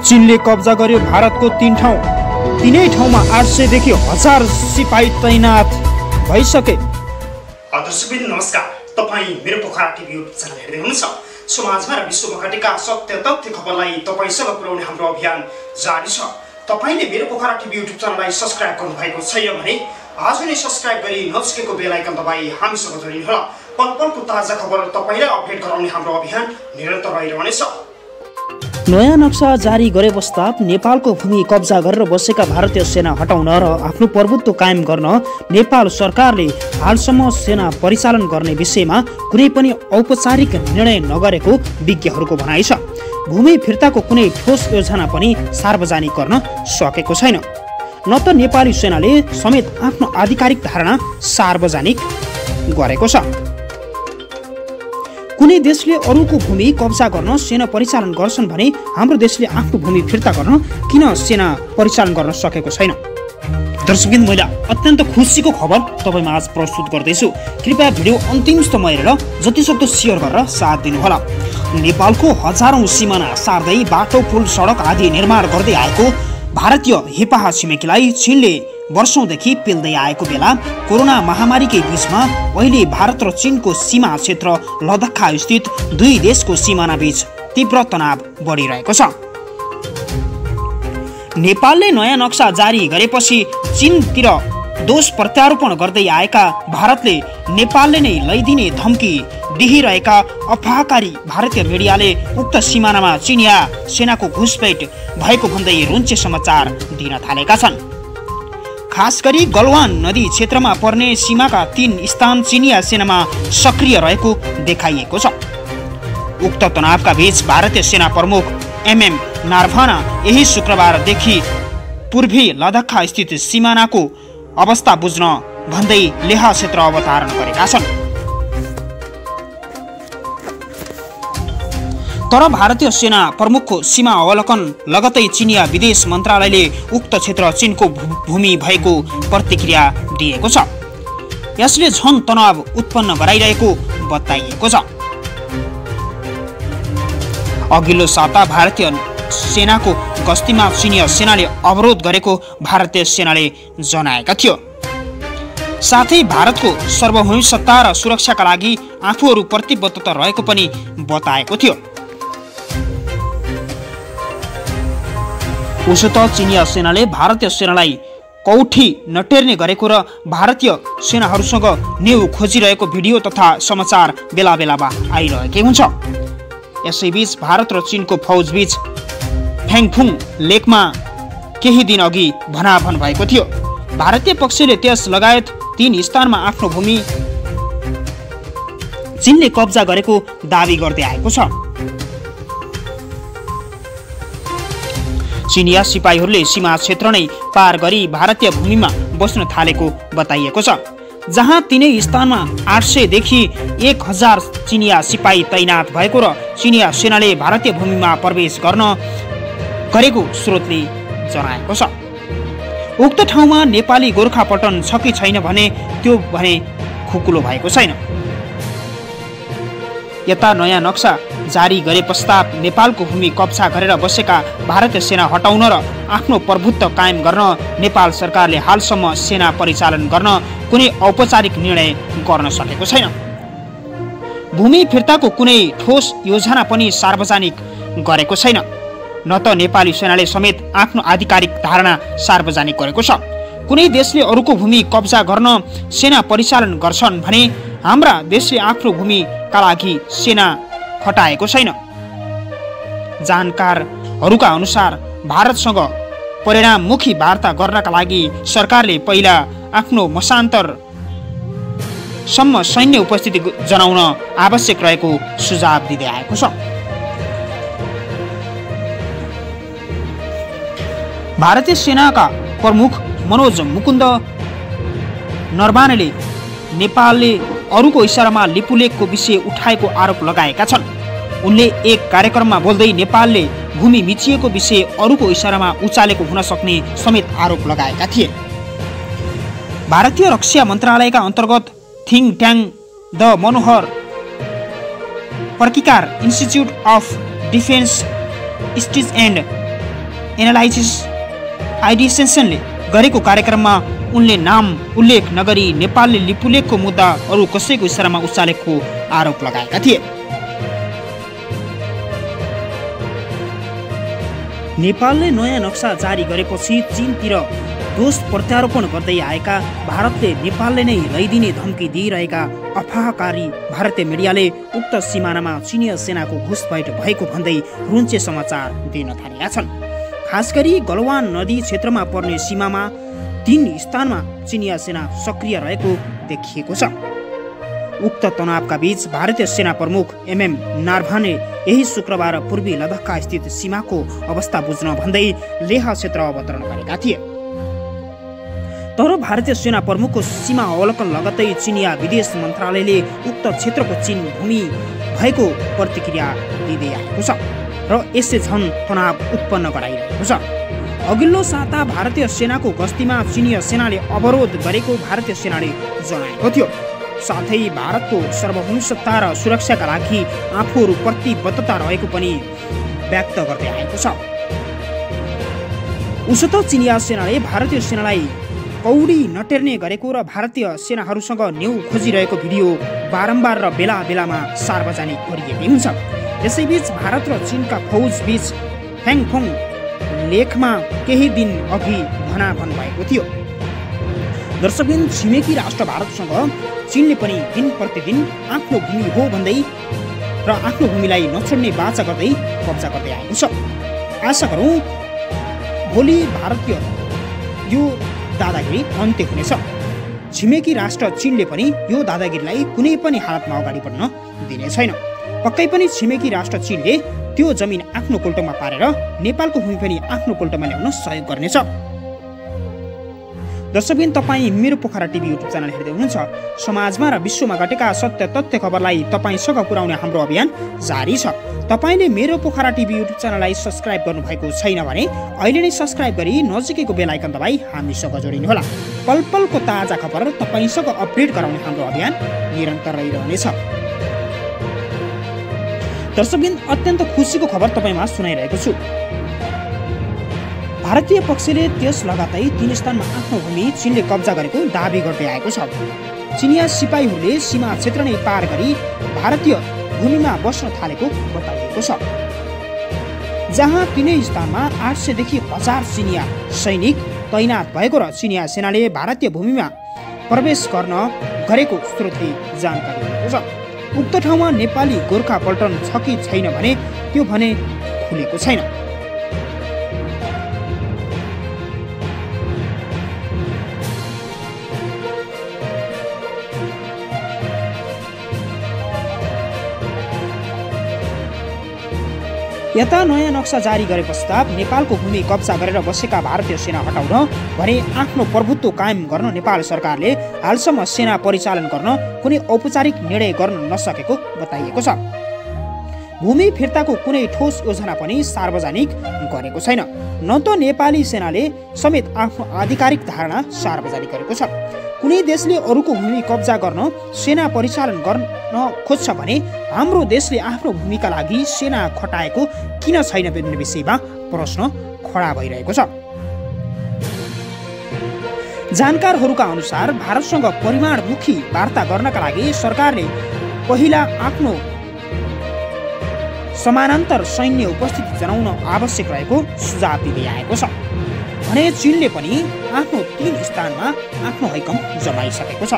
चीनले कब्जा गर्यो भारतको 3 ठाउँ। तीनै ठाउँमा 800 देखि 1000 सिपाही तैनात भइसके। दर्शकबिन नमस्कार, तपाईँ मेरो पोखरा टिभी युट्युब च्यानल हेर्दै हुनुहुन्छ। समाजमा र विश्वमा घटेका सत्य तथ्य खबरलाई तपाईसँग पुर्याउने हाम्रो अभियान जारी छ। तपाईले मेरो पोखरा टिभी युट्युब च्यानललाई सब्स्क्राइब गर्नुभएको छैन भने आज नै सब्स्क्राइब गरी नजिकैको बेल आइकन दबाई हामीसँग जोडिनुहोला। पल पलको ताजा खबर तपाईलाई अपडेट गराउने हाम्रो अभियान निरन्तर रहिरहनेछ। नयाँ नक्सा जारी गरे पश्चात नेपालको भूमि कब्जा गरेर बसेका भारतीय सेना हटाउन र आफ्नो प्रभुत्व कायम गर्न नेपाल सरकारले हालसम्म सेना परिचालन गर्ने विषयमा कुनै पनि औपचारिक निर्णय नगरेको विज्ञहरूको भनाइ छ। भूमि फिर्ताको कुनै ठोस योजना पनि सार्वजनिक गर्न सकेको छैन। न त नेपाली सेनाले समेत आफ्नो आधिकारिक धारणा सार्वजनिक गरेको छ। कुनै देशले अरूको भूमि कब्जा गर्न सेना परिचालन गर्छन् भने हाम्रो देशले आफ्नो भूमि फिर्ता गर्न किन सेना परिचालन गर्न सकेको छैन? दर्शकबिन, मैले अत्यन्त खुसीको खबर तपाईमा आज प्रस्तुत गर्दैछु। कृपया भिडियो अन्तिमसम्म हेरेर जतिसक्दो सेयर गरेर साथ दिनुहोला। नेपालको हजारौं सिमाना सार्दै बाटो, पुल, सडक आदि निर्माण गर्दै आएको भारतीय हेपाहा छिमेकीलाई चीनले वर्षौंदेखि पेल्दै आएको बेला कोरोना महामारीकै बीचमा अहिले भारत र चीनको सीमा क्षेत्र लद्दाख स्थित दुई देशको सिमाना बीच तीव्र तनाव बढिरहेको छ। नेपालले नयाँ नक्सा जारी गरेपछि चीनतिर दोष प्रत्यारोपण गर्दै आएका भारतले नेपालले नै लैदिने धम्की दिइरहेका अफवाहकारी भारतीय मिडियाले उक्त सिमानामा चीनिया सेनाको घुसपैठ भएको भन्दै रुन्चे समाचार दिन थालेका छन्। खास गरी गलवान नदी क्षेत्रमा पर्ने सीमाका 3 स्थान चीनिया सेनामा सक्रिय रहेको देखाइएको छ। उक्त तनावका बीच भारतीय सेना प्रमुख MM नारभाना यही शुक्रबारदेखि पूर्वी लद्दाख स्थित सिमानाको अवस्था बुझ्न भन्दै लेह क्षेत्र अवतरण गरेका छन्। तर भारतीय सेना प्रमुखको सीमा अवलोकन लगतै चीनिया विदेश मन्त्रालयले उक्त क्षेत्र चीनको भूमि भएको प्रतिक्रिया दिएको छ। यसले झन तनाव उत्पन्न गराइरहेको बताइएको छ। अघिल्लो साता भारतीय सेनाको गस्तीमा चीनिया सेनाले अवरोध गरेको भारतीय सेनाले जनाएका थियो। साथै भारतको सार्वभौमिक सत्ता र सुरक्षाका लागि आफूहरू प्रतिबद्धता रहेको पनि बताएको थियो। उसो त चीनिया सेनाले भारतीय सेनालाई कौठी नटेर्ने गरेको र भारतीय सेनाहरूसँग न्यू खोजिरहेको भिडियो तथा समाचार बेला बेलामा आइरहेकै हुन्छ। यसैबीच भारत र चीनको फौज बीच फेङफुङ लेकमा केही दिन अघि भनाभन भएको थियो। भारतीय पक्षले त्यस लगायत 3 स्थानमा आफ्नो भूमि चीनले कब्जा गरेको दावी गर्दै आएको छ। चीनिया सिपाहीहरूले सीमा क्षेत्र नै पार गरी भारतीय भूमिमा बस्न थालेको बताइएको छ। जहाँ तीनै स्थानमा 800 देखि 1000 चीनिया सिपाही तैनात भएको र चीनिया सेनाले भारतीय भूमिमा प्रवेश गरेको स्रोतले जनाएको छ। उक्त ठाउँमा नेपाली गोर्खापटन छ कि छैन भने त्यो भने खुकुलो भएको छैन। यता नयाँ नक्सा जारी गरे पश्चात नेपालको भूमि कब्जा गरेर बसेका भारतीय सेना हटाउन र आफ्नो प्रभुत्व कायम गर्न नेपाल सरकारले हालसम्म सेना परिचालन गर्न कुनै औपचारिक निर्णय गर्न सकेको छैन। भूमि फिर्ताको कुनै ठोस योजना पनि सार्वजनिक गरेको छैन। न त नेपाली सेनाले समेत आफ्नो आधिकारिक धारणा सार्वजनिक गरेको छ। कुनै देशले अरूको भूमि कब्जा गर्न सेना परिचालन गर्छन् भने हाम्रा देशले आफ्नो भूमिका लागि सेना खटाएको छैन। जानकारहरूका अनुसार भारतसँग परिणाममुखी वार्ता गर्नका लागि सरकारले पहिला आफ्नो मसान्तरसम्म सैन्य उपस्थिति जनाउन आवश्यक रहेको सुझाव दिँदै आएको छ। भारतीय सेनाका प्रमुख मनोज मुकुन्द नरवानेले नेपालले अरूको इशारामा लिपुलेखको विषय उठाएको आरोप लगाएका छन्। उनले एक कार्यक्रममा बोल्दै नेपालले भूमि मिचिएको विषय अरूको इशारामा उचालेको हुन सक्ने समेत आरोप लगाएका थिए। भारतीय रक्षा मन्त्रालयका अन्तर्गत think tank the Manohar Parrikar institute of defence studies and analysis आइडी सेन्सनले गरेको कार्यक्रममा उनले नाम उल्लेख नगरी नेपालले लिपुलेखको मुद्दा अरू कसैको इसारामा उचालेको आरोप लगाएका थिए। नेपालले नयाँ नक्सा जारी गरेपछि चीनतिर दोष प्रत्यारोपण गर्दै आएका भारतले नेपालले नै लैदिने धम्की दिइरहेका अफवाहकारी भारतीय मिडियाले उक्त सिमानामा चिनिया सेनाको घुसपैठ भएको भन्दै रुन्चे समाचार दिन थालेका छन्। खास गरी गलवान नदी क्षेत्रमा पर्ने सीमामा 3 स्थानमा चिनिया सेना सक्रिय रहेको देखिएको छ। उक्त तनावका बीच भारतीय सेना प्रमुख MM नारभाने यही शुक्रबार पूर्वी लद्दाखका स्थित सीमाको अवस्था बुझ्न भन्दै लेह क्षेत्र अवतरण गरेका थिए। तर भारतीय सेना प्रमुखको सीमा अवलोकन लगत्तै चिनिया विदेश मन्त्रालयले उक्त क्षेत्रको चीन भूमि भएको प्रतिक्रिया दिँदै आएको छ र यसले झन् तनाव उत्पन्न गराइरहेको छ। अघिल्लो साता भारतीय सेनाको गस्तीमा चिनिया सेनाले अवरोध गरेको भारतीय सेनाले जनाएको थियो। साथै भारतको सार्वभौमिकता र सुरक्षाका लागि आफूहरू प्रतिबद्धता रहेको पनि व्यक्त गर्दै आएको छ। उसो त चिनिया सेनाले भारतीय सेनालाई कौडी नटेर्ने गरेको र भारतीय सेनाहरूसँग न्यू खोजिरहेको भिडियो बारम्बार र बेला बेलामा सार्वजनिक गरिएकै हुन्छ। यसैबीच भारत र चीनका फौज बीच फ्याङफोङ लेखमा केही दिन अघि भनाभन भएको थियो। दर्शकबिन छिमेकी राष्ट्र भारतसँग चीनले पनि दिन प्रतिदिन आफ्नो भूमि हो भन्दै र आफ्नो भूमिलाई नछोड्ने बाचा गर्दै कब्जा गर्दै आएको छ। आशा गरौँ भोलि भारतीय यो दादागिरी अन्त्य हुनेछ। छिमेकी राष्ट्र चीनले पनि यो दादागिरीलाई कुनै पनि हालतमा अगाडि बढ्न दिने छैन। पक्कै पनि छिमेकी राष्ट्र चीनले त्यो जमिन आफ्नो कोल्टोमा पारेर नेपालको भूमि पनि आफ्नो कोल्टोमा ल्याउन सहयोग गर्नेछ। दर्शकबिन तपाईँ मेरो पोखरा टिभी युट्युब च्यानल हेर्दै हुनुहुन्छ। समाजमा र विश्वमा घटेका सत्य तथ्य खबरलाई तपाईँसँग पुर्याउने हाम्रो अभियान जारी छ। तपाईँले मेरो पोखरा टिभी युट्युब च्यानललाई सब्स्क्राइब गर्नुभएको छैन भने अहिले नै सब्स्क्राइब गरी नजिकैको बेल आइकन दबाई हामीसँग जोडिनुहोला। पल पलको ताजा खबर तपाईँसँग अपडेट गराउने हाम्रो अभियान निरन्तर रहिरहनेछ। दर्शकबिन अत्यन्त खुसीको खबर तपाईँमा सुनाइरहेको छु। भारतीय पक्षले त्यस लगातै 3 स्थानमा आफ्नो भूमि चीनले कब्जा गरेको दाबी गर्दै आएको छ। चिनिया सिपाहीहरूले सीमा क्षेत्र नै पार गरी भारतीय भूमिमा बस्न थालेको बताइएको छ। जहाँ 3 स्थानमा 800 देखि 1000 चिनिया सैनिक तैनात भएको र चिनिया सेनाले भारतीय भूमिमा प्रवेश गर्न गरेको स्रोतले जानकारी दिएको छ। उक्त ठाउँमा नेपाली गोर्खा पल्टन छ कि छैन भने त्यो भने खुलेको छैन। यता नयाँ नक्सा जारी गरे पश्चात नेपालको भूमि कब्जा गरेर बसेका भारतीय सेना हटाउन भने आफ्नो प्रभुत्व कायम गर्न नेपाल सरकारले हालसम्म सेना परिचालन गर्न कुनै औपचारिक निर्णय गर्न नसकेको बताइएको छ। भूमि फिर्ताको कुनै ठोस योजना पनि सार्वजनिक गरेको छैन। न त नेपाली सेनाले समेत आफ्नो आधिकारिक धारणा सार्वजनिक गरेको छ। कुनै देशले अरूको भूमि कब्जा गर्न सेना परिचालन गर्न खोज्छ भने हाम्रो देशले आफ्नो भूमिका लागि सेना खटाएको किन छैन भन्ने विषयमा प्रश्न खडा भइरहेको छ। जानकारहरूका अनुसार भारतसँग परिमाणमुखी वार्ता गर्नका लागि सरकारले पहिला आफ्नो समानान्तर सैन्य उपस्थिति जनाउन आवश्यक रहेको सुझाव दिँदै आएको छ भने चीनले पनि आफ्नो 3 स्थानमा आफ्नो हैकम जमाइसकेको छ।